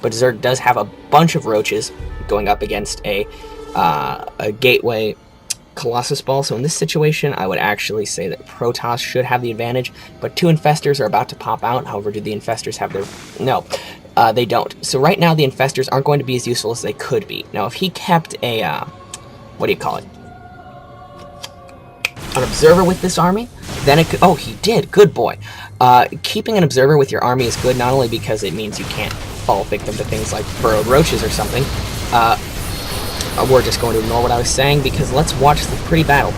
but Zerg does have a bunch of roaches going up against a gateway Colossus Ball. So in this situation, I would actually say that Protoss should have the advantage, but 2 Infestors are about to pop out. However, do the Infestors have their... No, they don't. So right now, the Infestors aren't going to be as useful as they could be. Now, if he kept a... what do you call it? An Observer with this army, then it could... Oh, he did. Good boy. Keeping an Observer with your army is good, not only because it means you can't fall victim to things like burrowed roaches or something. We're just going to ignore what I was saying, because let's watch the pretty battle.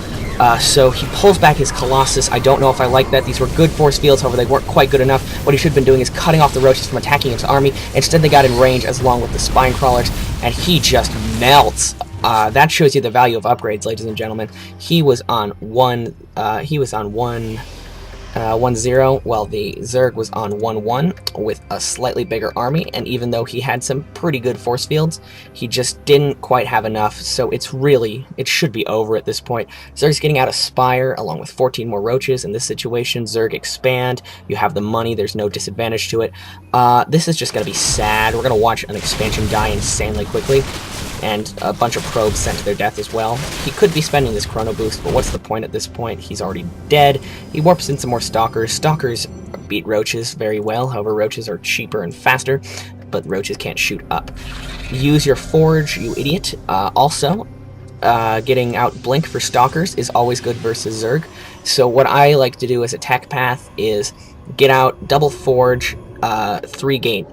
So he pulls back his Colossus. I don't know if I like that. These were good force fields, however, they weren't quite good enough. What he should have been doing is cutting off the roaches from attacking his army. Instead, they got in range as long with the spine crawlers, and he just melts. That shows you the value of upgrades, ladies and gentlemen. He was on 1-0, while the Zerg was on 1-1 with a slightly bigger army, and even though he had some pretty good force fields, he just didn't quite have enough, so it should be over at this point. Zerg's getting out of Spire, along with 14 more roaches. In this situation, Zerg expand, you have the money, there's no disadvantage to it. This is just going to be sad. We're going to watch an expansion die insanely quickly, and a bunch of probes sent to their death as well. He could be spending this chrono boost, but what's the point at this point? He's already dead. He warps in some more Stalkers. Stalkers beat roaches very well, however roaches are cheaper and faster, but roaches can't shoot up. Use your Forge, you idiot. Also, getting out Blink for Stalkers is always good versus Zerg. So what I like to do as a tech path is get out double Forge, 3 gate,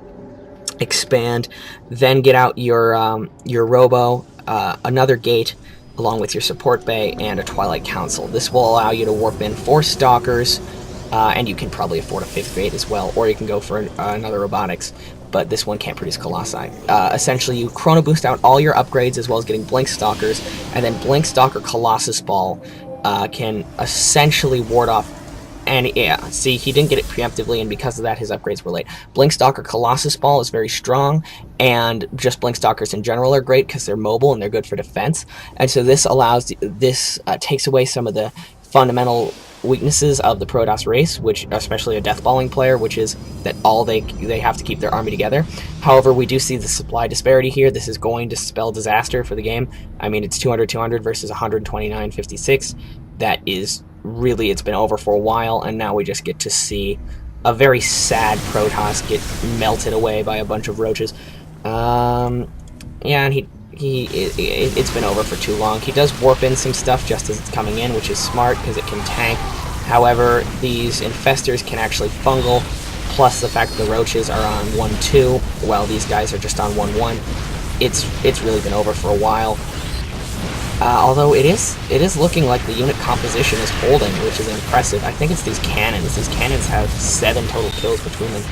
expand, then get out your Robo, another gate, along with your support bay and a Twilight Council. This will allow you to warp in 4 Stalkers, and you can probably afford a 5th gate as well, or you can go for another Robotics, but this one can't produce Colossi. Essentially, you chrono boost out all your upgrades as well as getting Blink Stalkers, and then Blink Stalker Colossus Ball can essentially ward off. And yeah, see, he didn't get it preemptively, and because of that, his upgrades were late. Blink Stalker Colossus Ball is very strong, and just Blink Stalkers in general are great because they're mobile and they're good for defense. And so this takes away some of the fundamental weaknesses of the Protoss race, which especially a deathballing player, which is that they have to keep their army together. However, we do see the supply disparity here. This is going to spell disaster for the game. I mean, it's 200-200 versus 129-56. That is really, it's been over for a while, and now we just get to see a very sad Protoss get melted away by a bunch of roaches. Yeah, and it's been over for too long. He does warp in some stuff just as it's coming in, which is smart because it can tank. However, these Infestors can actually fungal, plus the fact that the roaches are on 1-2 while these guys are just on 1-1. It's really been over for a while. Although it is looking like the unit composition is holding, which is impressive. I think it's these cannons. These cannons have 7 total kills between them.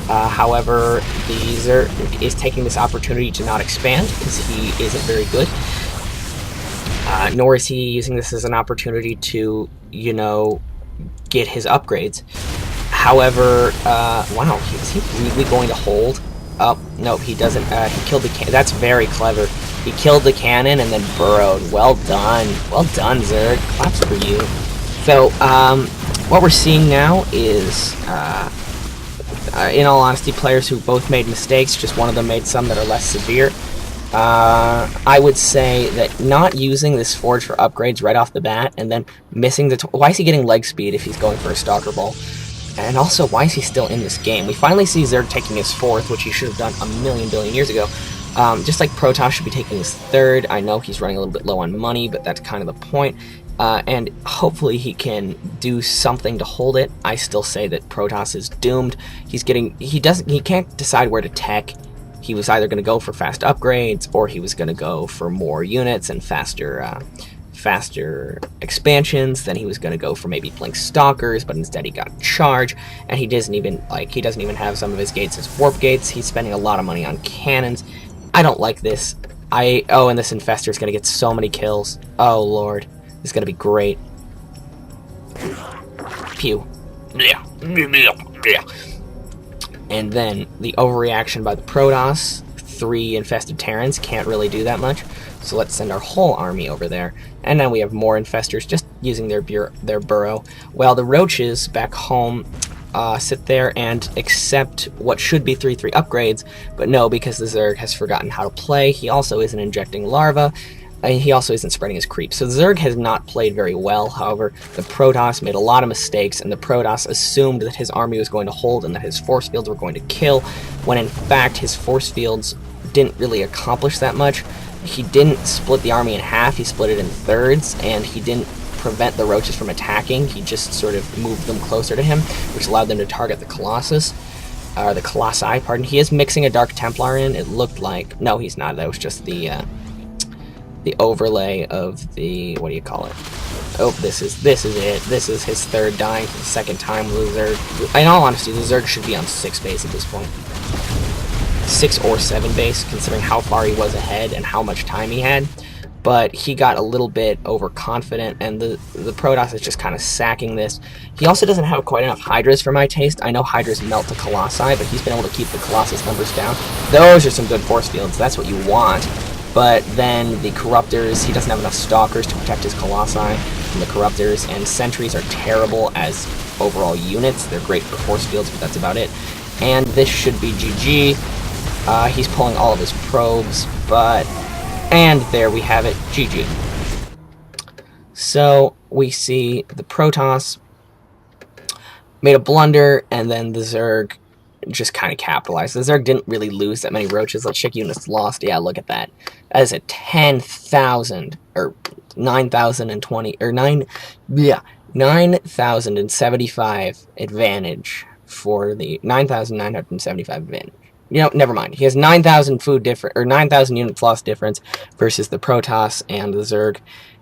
However, the Zerg is taking this opportunity to not expand because he isn't very good. Nor is he using this as an opportunity to, you know, get his upgrades. However, wow, is he really going to hold? Oh, no, he doesn't. He killed the cannon. That's very clever. He killed the cannon and then burrowed. Well done. Well done, Zerg. Claps for you. So, what we're seeing now is, in all honesty, players who both made mistakes, just one of them made some that are less severe. I would say that not using this Forge for upgrades right off the bat, and then missing the... Why is he getting leg speed if he's going for a Stalker Ball? And also, why is he still in this game? We finally see Zerg taking his 4th, which he should have done a million billion years ago. Just like Protoss should be taking his 3rd. I know he's running a little bit low on money, but that's kind of the point. And hopefully he can do something to hold it. I still say that Protoss is doomed. He can't decide where to tech. He was either going to go for fast upgrades, or he was going to go for more units and faster expansions. Then he was going to go for maybe Blink Stalkers, but instead he got Charge, and he doesn't even have some of his gates as warp gates. He's spending a lot of money on cannons. I don't like this. And this Infestor is going to get so many kills. Oh lord, this is going to be great. Pew. And then the overreaction by the Protoss. 3 infested Terrans can't really do that much, so let's send our whole army over there. And then we have more Infestors just using their burrow. While the roaches back home sit there and accept what should be 3/3 upgrades, but no, because the Zerg has forgotten how to play. He also isn't injecting larva, and he also isn't spreading his creep. So the Zerg has not played very well. However, the Protoss made a lot of mistakes, and the Protoss assumed that his army was going to hold and that his force fields were going to kill, when in fact his force fields didn't really accomplish that much. He didn't split the army in half, he split it in thirds, and he didn't prevent the roaches from attacking. He just sort of moved them closer to him, which allowed them to target the Colossus. Or the Colossi, pardon. He is mixing a Dark Templar in, it looked like. No, he's not. That was just the overlay of the, what do you call it? Oh, this is it. This is his third dying for the second time with the Zerg. In all honesty, the Zerg should be on 6 base at this point. 6 or 7 base, considering how far he was ahead and how much time he had. But he got a little bit overconfident, and the Protoss is just kind of sacking this. He also doesn't have quite enough Hydras for my taste. I know Hydras melt the Colossi, but he's been able to keep the Colossus numbers down. Those are some good force fields. That's what you want. But then the Corruptors, he doesn't have enough Stalkers to protect his Colossi from the Corruptors, and Sentries are terrible as overall units. They're great for force fields, but that's about it. And this should be GG. He's pulling all of his probes, but... And there we have it, GG. So we see the Protoss made a blunder, and then the Zerg just kind of capitalized. The Zerg didn't really lose that many roaches. Let's check units lost. Yeah, look at that. That is a 10,000, or 9,020, or 9,075 advantage for the 9,975 advantage. You know, never mind. He has 9,000 food different, or 9,000 units lost difference versus the Protoss and the Zerg.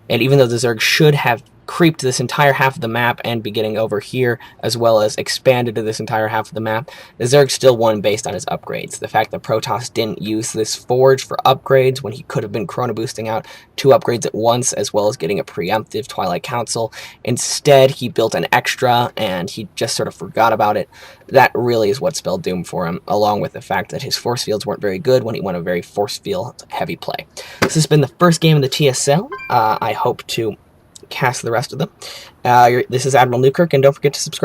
And even though the Zerg should have creeped this entire half of the map and be getting over here, as well as expanded to this entire half of the map, the Zerg still won based on his upgrades. The fact that Protoss didn't use this forge for upgrades when he could have been chrono boosting out 2 upgrades at once, as well as getting a preemptive Twilight Council. Instead, he built an extra, and he just sort of forgot about it. That really is what spelled doom for him, along with the fact that his force fields weren't very good when he went a very force field heavy play. This has been the first game of the TSL. I hope to cast the rest of them. This is Admiral Newkirk, and don't forget to subscribe.